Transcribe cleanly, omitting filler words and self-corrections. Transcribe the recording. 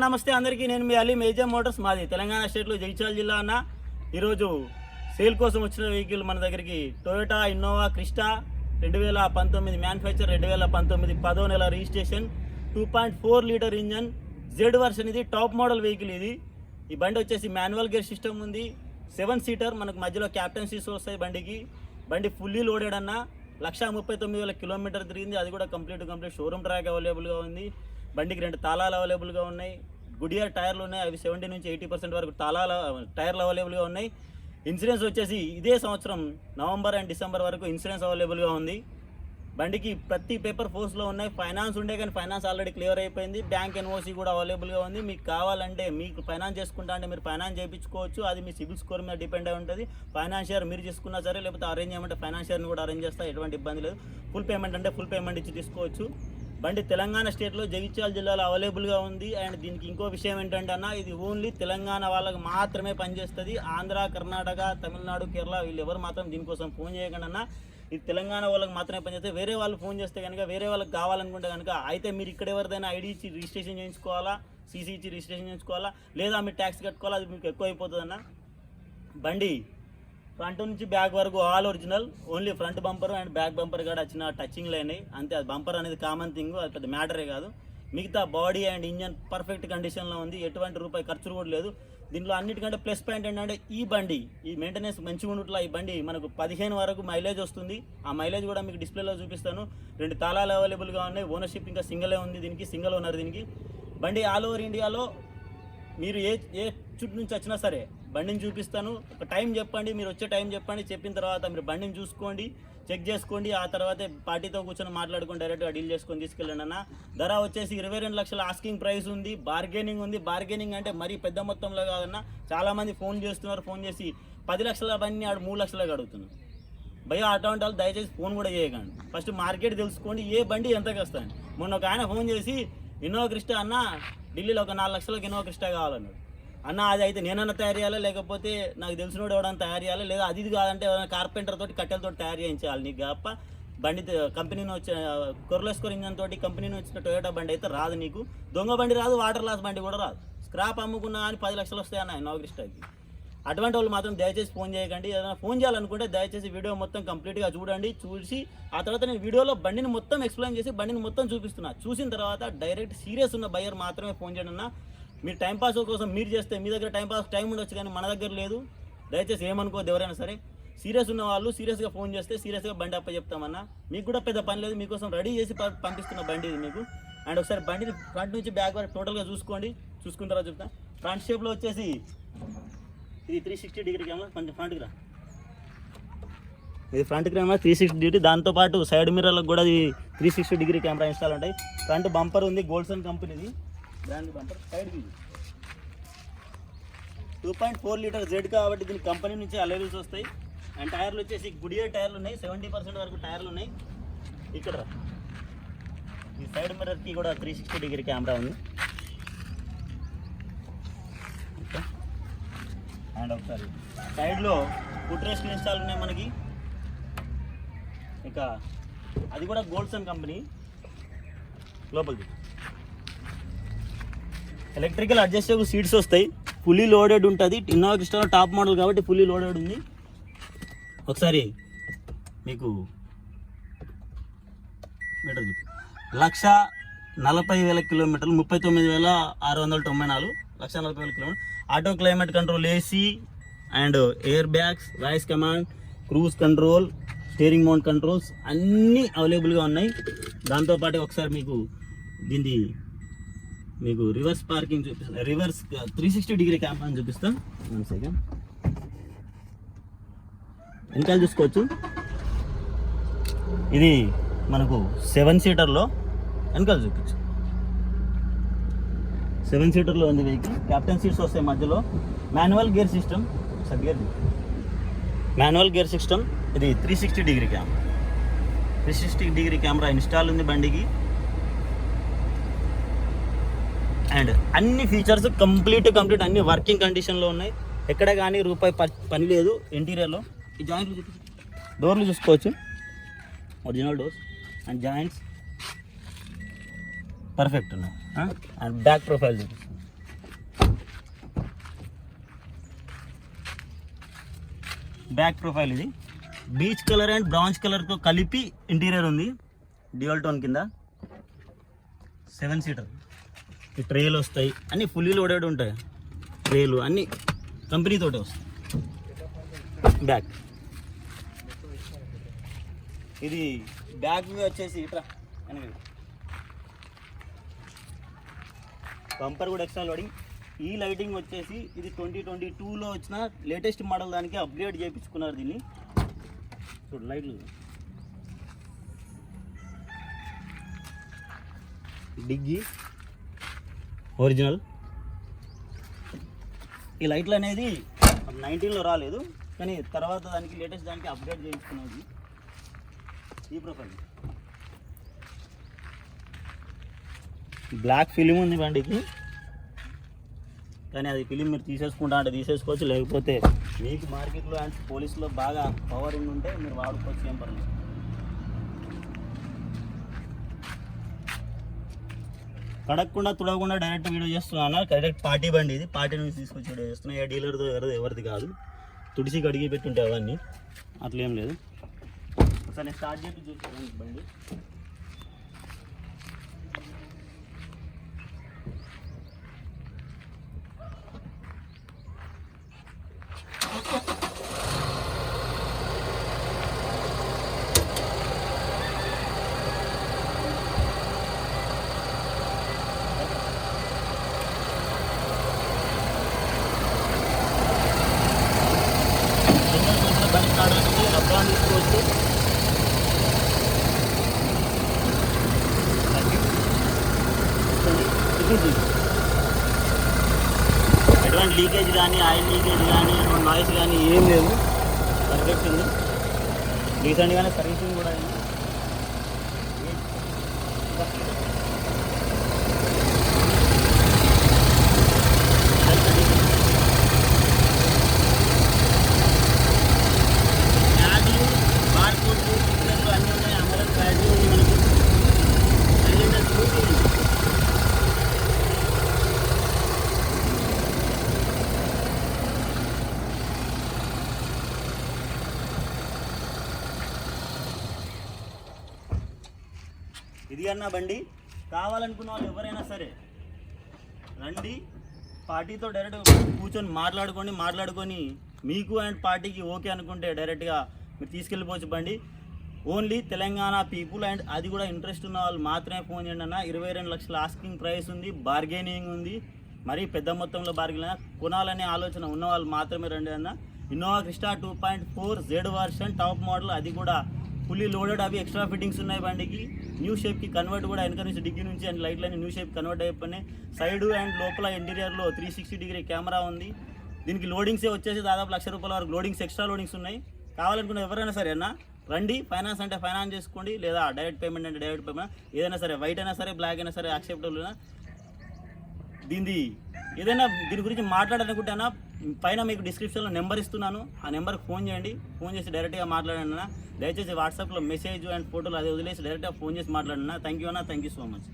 నమస్తే అందరికీ, నేను మీ అలీ. మేజర్ మోటార్స్ మాది తెలంగాణ స్టేట్లో జగిత్యాల జిల్లా అన్న. ఈరోజు సేల్ కోసం వచ్చిన వెహికల్ మన దగ్గరికి టొయోటా ఇన్నోవా క్రిస్టా 2019 మ్యానుఫ్యాక్చర్, 2019 10వ నెల registration, 2.4 litre engine, Z version. ఇది టాప్ మోడల్ వెహికల్. ఈ బండి వచ్చేసి మాన్యువల్ గేర్ సిస్టమ్ ఉంది, 7 సీటర్. మనకు మధ్యలో క్యాప్టెన్ సీట్స్ వస్తాయి బండికి. బండి ఫుల్లీ లోడెడ్ అన్న. 1,39,000 కిలోమీటర్ తిరిగింది. అది కూడా కంప్లీట్ షోరూమ్ ట్రాక్ అవైలబుల్గా ఉంది. బండికి 2 తాళాలు అవైలబుల్గా ఉన్నాయి. గుడియర్ టైర్లు ఉన్నాయి, అవి 70 నుంచి 80% వరకు టైర్లు అవైలబుల్గా ఉన్నాయి. ఇన్సూరెన్స్ వచ్చేసి ఇదే సంవత్సరం నవంబర్ అండ్ డిసెంబర్ వరకు ఇన్సూరెన్స్ అవైలబుల్గా ఉంది. బండికి ప్రతి పేపర్ ఫోర్స్లో ఉన్నాయి. ఫైనాన్స్ ఉండే కానీ ఫైనాన్స్ ఆల్రెడీ క్లియర్ అయిపోయింది. బ్యాంక్ ఎన్ఓసి కూడా అవైలబుల్గా ఉంది. మీకు కావాలంటే, మీకు ఫైనాన్స్ చేసుకుంటా అంటే మీరు ఫైనాన్స్ చేయించుకోవచ్చు. అది మీ సిబిల్ స్కోర్ మీద డిపెండ్ అయి ఉంటుంది. ఫైనాన్షియర్ మీరు చేసుకున్నా సరే, లేకపోతే అరేంజ్ చేయమంటే ఫైనాన్షియర్ని కూడా అరేంజ్ చేస్తా, ఎటువంటి ఇబ్బంది లేదు. ఫుల్ పేమెంట్ అంటే ఫుల్ పేమెంట్ ఇచ్చి తీసుకోవచ్చు. బండి తెలంగాణ స్టేట్లో జగిత్యాల జిల్లాలో అవైలబుల్గా ఉంది. అండ్ దీనికి ఇంకో విషయం ఏంటంటే అన్న, ఇది ఓన్లీ తెలంగాణ వాళ్ళకి మాత్రమే పనిచేస్తుంది. ఆంధ్ర, కర్ణాటక, తమిళనాడు, కేరళ వీళ్ళు ఎవరు మాత్రం దీనికోసం ఫోన్ చేయకండి అన్న. ఇది తెలంగాణ వాళ్ళకి మాత్రమే పనిచేస్తుంది. వేరే వాళ్ళు ఫోన్ చేస్తే కనుక, వేరే వాళ్ళకి కావాలనుకుంటే కనుక, అయితే మీరు ఇక్కడ ఎవరిదైనా ఐడి ఇచ్చి రిజిస్ట్రేషన్ చేయించుకోవాలా, సీసీ ఇచ్చి రిజిస్ట్రేషన్ చేయించుకోవాలా, లేదా మీరు ట్యాక్స్ కట్టుకోవాలా. అది మీకు ఎక్కువ అయిపోతుంది అన్న. బండి ఫ్రంట్ నుంచి బ్యాక్ వరకు all original. Only front bumper and back bumper కూడా వచ్చిన టచింగ్లు అయినాయి అంతే. అది బంపర్ అనేది కామన్ థింగ్, అది పెద్ద మ్యాటరే కాదు. మిగతా బాడీ అండ్ ఇంజన్ పర్ఫెక్ట్ కండిషన్లో ఉంది. ఎటువంటి రూపాయి ఖర్చు కూడా లేదు. దీంట్లో అన్నిటికంటే ప్లస్ పాయింట్ ఏంటంటే, ఈ బండి ఈ మెయింటెనెన్స్ మంచిగా ఉండట్లా. ఈ బండి మనకు 15 వరకు మైలేజ్ వస్తుంది. ఆ మైలేజ్ కూడా మీకు డిస్ప్లేలో చూపిస్తాను. 2 తాళాలు అవైలబుల్గా ఉన్నాయి. ఓనర్షిప్ ఇంకా సింగిలే ఉంది. దీనికి సింగిల్ ఓనర్. దీనికి బండి ఆల్ ఓవర్ ఇండియాలో మీరు ఏ చుట్టూ నుంచి వచ్చినా సరే బండిని చూపిస్తాను. ఒక టైం చెప్పండి, మీరు వచ్చే టైం చెప్పండి. చెప్పిన తర్వాత మీరు బండిని చూసుకోండి, చెక్ చేసుకోండి. ఆ తర్వాతే పార్టీతో కూర్చొని మాట్లాడుకొని డైరెక్ట్గా డీల్ చేసుకొని తీసుకెళ్ళండి అన్న. ధర వచ్చేసి 22 లక్షల ఆస్కింగ్ ప్రైస్ ఉంది. బార్గెనింగ్ ఉంది. బార్గెనింగ్ అంటే మరీ పెద్ద మొత్తంలో కాదన్న. చాలామంది ఫోన్ చేస్తున్నారు. ఫోన్ చేసి 10 లక్షల బండి ఆడు 3 లక్షలకు అడుగుతున్నారు. భయ అటువంటి వాళ్ళు దయచేసి ఫోన్ కూడా చేయకండి. ఫస్ట్ మార్కెట్ తెలుసుకోండి, ఏ బండి ఎంతకు వస్తాయండి. మొన్న ఒక ఆయన ఫోన్ చేసి, ఇన్నోవా క్రిస్టా అన్న, ఢిల్లీలో ఒక 4 లక్షలకు ఇన్నోవా క్రిస్టా కావాలన్నాడు అన్న. అది అయితే నేనన్నా తయారు చేయాలి, లేకపోతే నాకు తెలిసినోడు ఎవడన్నా తయారు చేయాలి, లేదా అది కాదంటే కార్పెంటర్ తోటి కట్టెలతో తయారు చేయించాలి. నీకు గప్ప బండి కంపెనీని వచ్చిన కొర్లెస్కోర్ ఇంజన్ తోటి కంపెనీని వచ్చిన టొయోటా బండి అయితే రాదు. నీకు దొంగ బండి రాదు, వాటర్ లాస్ బండి కూడా రాదు. స్క్రాప్ అమ్ముకున్నా కానీ 10 లక్షలు వస్తాయి అన్న ఇన్నోవా క్రిస్టాకి. అటువంటి వాళ్ళు మాత్రం దయచేసి ఫోన్ చేయకండి. ఏదైనా ఫోన్ చేయాలనుకుంటే దయచేసి వీడియో మొత్తం కంప్లీట్గా చూడండి. చూసి ఆ తర్వాత నేను వీడియోలో బండిని మొత్తం ఎక్స్ప్లెయిన్ చేసి బండిని మొత్తం చూపిస్తున్నా. చూసిన తర్వాత డైరెక్ట్ సీరియస్ ఉన్న బయ్యర్ మాత్రమే ఫోన్ చేయండి అన్న. మీరు టైంపాస్ కోసం మీరు చేస్తే మీ దగ్గర టైం ఉండొచ్చు, కానీ మన దగ్గర లేదు. దయచేసి ఏమనుకోవద్దు ఎవరైనా సరే. సీరియస్ ఉన్న వాళ్ళు సీరియస్గా ఫోన్ చేస్తే సీరియస్గా బండి అప్ప చెప్తామన్నా. మీకు కూడా పెద్ద పని లేదు, మీకోసం రెడీ చేసి పంపిస్తున్న బండి ఇది మీకు. అండ్ ఒకసారి బండిని ఫ్రంట్ నుంచి బ్యాక్ వరకు టోటల్గా చూసుకోండి. చూసుకున్న తర్వాత చెప్తాను. ఫ్రంట్ షేప్లో వచ్చేసి ఇది 360 డిగ్రీ కెమెరా. కొంచెం ఫ్రంట్కి రా. ఇది ఫ్రంట్ కెమెరా 360 డిగ్రీ. దాంతోపాటు సైడ్ మిర్రర్లకు కూడా ఇది 360 డిగ్రీ కెమెరా ఇన్స్టాల్ ఉంటాయి. ఫ్రంట్ బంపర్ ఉంది, గోల్డ్సన్ కంపెనీది బ్రాండ్ బంపర్. సైడ్కి 2.4 లీటర్ జెడ్ కాబట్టి దీనికి కంపెనీ నుంచి అలైవల్స్ వస్తాయి. అండ్ టైర్లు వచ్చేసి గుడియర్ టైర్లు ఉన్నాయి. 70% వరకు టైర్లు ఉన్నాయి. ఇక్కడ ఈ సైడ్ మిర్రర్కి కూడా 360 డిగ్రీ కెమెరా ఉంది. అండ్ ఒకసారి సైడ్లో ఫుట్ రెస్ట్ ఇన్స్టాల్ ఉన్నాయి మనకి. ఇక అది కూడా గోల్డ్సన్ కంపెనీ. లోపలికి ఎలక్ట్రికల్ అడ్జస్టబుల్ సీట్స్ వస్తాయి. ఫుల్లీ లోడెడ్ ఉంటుంది. ఇన్నోవా క్రిస్టాలో టాప్ మోడల్ కాబట్టి ఫుల్లీ లోడెడ్ ఉంది. ఒకసారి మీకు మీటర్ చూపి. 1,40,000 కిలోమీటర్లు, 39,694, 1,40,000 kilometre. Auto climate control, AC and air bags, voice command, cruise control, steering mount controls అన్నీ అవైలబుల్గా ఉన్నాయి. దాంతోపాటు ఒకసారి దీన్ని మీకు రివర్స్ పార్కింగ్ చూపిస్తాను. రివర్స్ 360 డిగ్రీ కెమెరా అని చూపిస్తాను. 1 సెకండ్. వెనకాల చూసుకోవచ్చు. ఇది మనకు 7 సీటర్లో వెనకాల చూపించు. 7 సీటర్లో ఉంది వెహికల్. క్యాప్టెన్ సీట్స్ వస్తాయి మధ్యలో. Manual gear system. Manual gear system. ఇది 360 degree camera. 360 degree camera install ఉంది బండికి. అండ్ అన్ని ఫీచర్స్ కంప్లీట్ అన్ని వర్కింగ్ కండిషన్లో ఉన్నాయి. ఎక్కడ కానీ రూపాయి పని లేదు. ఇంటీరియర్లో ఈ జాయింట్లు చూపించు. డోర్లు చూసుకోవచ్చు, original doors and joints perfect ఉన్నాయి. అండ్ బ్యాక్ ప్రొఫైల్ చూపిస్తాను. బ్యాక్ ప్రొఫైల్ ఇది బీచ్ కలర్ అండ్ బ్రౌన్స్ కలర్తో కలిపి ఇంటీరియర్ ఉంది, డ్యూయల్ టోన్ కింద 7 సీటర్. ఈ ట్రేలు వస్తాయి, అన్నీ ఫుల్లీ లోడెడ్ ఉంటాయి, ట్రేలు అన్నీ కంపెనీతోటే వస్తాయి. బ్యాక్ ఇది బ్యాక్ వ్యూ వచ్చేసి ఇట్లా వెనక బంపర్ కూడా ఎక్స్ట్రా లోడింగ్. ఈ లైటింగ్ వచ్చేసి ఇది 2022లో వచ్చిన లేటెస్ట్ మోడల్, దానికి అప్గ్రేడ్ చేయించుకున్నారు దీన్ని. చూడు లైట్లు డిగ్గి ఒరిజినల్. ఈ లైట్లు అనేది 19లో రాలేదు, కానీ తర్వాత దానికి లేటెస్ట్ దానికి అప్గ్రేడ్ చేయించుకున్నది. ఈ ప్రొఫైల్ బ్లాక్ ఫిలిం ఉంది బండికి, కానీ అది ఫిలిం మీరు తీసేసుకుంటా అంటే తీసేసుకోవచ్చు, లేకపోతే మీకు మార్కెట్లో అండ్ పోలీసులో బాగా పవర్ ఉంటే మీరు వాడుకోవచ్చు, ఏం పర్లేదు. కడగకుండా తుడవకుండా డైరెక్ట్ వీడియో చేస్తున్నాను. డైరెక్ట్ పార్టీ బండి ఇది, పార్టీ నుంచి తీసుకొచ్చి వీడియో చేస్తున్నా. ఏ డీలర్తో ఎవరిది కాదు, తుడిసి కడిగి పెట్టుంటే అవన్నీ అట్లేం లేదు. ఒకసారి నేను స్టార్ట్ చేసి చూసాను బండి. అప్రాన్ తీసుకోవచ్చు. ఎటువంటి లీకేజ్ కానీ ఆయిల్ లీకేజ్ కానీ నాయిస్ కానీ ఏం లేదు, పర్ఫెక్ట్ ఉంది. రీసెంట్గానే సర్వీసింగ్ కూడా అయింది. ఇది అన్న బండి కావాలనుకున్న వాళ్ళు ఎవరైనా సరే రండి, పార్టీతో డైరెక్ట్ కూర్చొని మాట్లాడుకొని మీకు అండ్ పార్టీకి ఓకే అనుకుంటే డైరెక్ట్గా మీరు తీసుకెళ్ళిపోవచ్చు బండి. ఓన్లీ తెలంగాణ పీపుల్ అండ్ అది కూడా ఇంట్రెస్ట్ ఉన్న వాళ్ళు మాత్రమే ఫోన్ చేయండి అన్న. 22 లక్షల ఆస్కింగ్ ప్రైస్ ఉంది, బార్గెనింగ్ ఉంది, మరీ పెద్ద మొత్తంలో బార్గెన్ కొనాలనే ఆలోచన ఉన్న వాళ్ళు మాత్రమే రండి అన్న. Innova Crysta 2.4 Z version top model, అది కూడా ఫుల్లీ లోడెడ్. అవి ఎక్స్ట్రా ఫిట్టింగ్స్ ఉన్నాయి బండికి. న్యూ షేప్కి కన్వర్ట్ కూడా వెనక నుంచి డిగ్రీ నుంచి అండ్ లైట్లన్నీ న్యూ షేప్ కన్వర్ట్ అయిపోయినాయి. సైడ్ అండ్ లోపల ఇంటీరియర్లో 360 డిగ్రీ కెమెరా ఉంది. దీనికి లోడింగ్సే వచ్చేసి దాదాపు ₹1,00,000 వరకు లోడింగ్స్, ఎక్స్ట్రా లోడింగ్స్ ఉన్నాయి. కావాలనుకున్న ఎవరైనా సరే అన్న రండి. ఫైనాన్స్ అంటే ఫైనాన్స్ చేసుకోండి, లేదా డైరెక్ట్ పేమెంట్ అంటే డైరెక్ట్ పేమెంట్, ఏదైనా సరే వైట్ అయినా సరే బ్లాక్ అయినా సరే యాక్సెప్టబుల్. దీని గురించి మాట్లాడాలనుకుంటే అన్న పైన మీకు డిస్క్రిప్షన్లో నెంబర్ ఇస్తున్నాను, ఆ నెంబర్కి ఫోన్ చేయండి. ఫోన్ చేసి డైరెక్ట్గా మాట్లాడండి అన్న. దయచేసి వాట్సాప్లో మెసేజ్ అండ్ ఫోటోలు అది వదిలేసి డైరెక్ట్గా ఫోన్ చేసి మాట్లాడండి అన్న. థ్యాంక్ యూ అన్న, థ్యాంక్ యూ సో మచ్.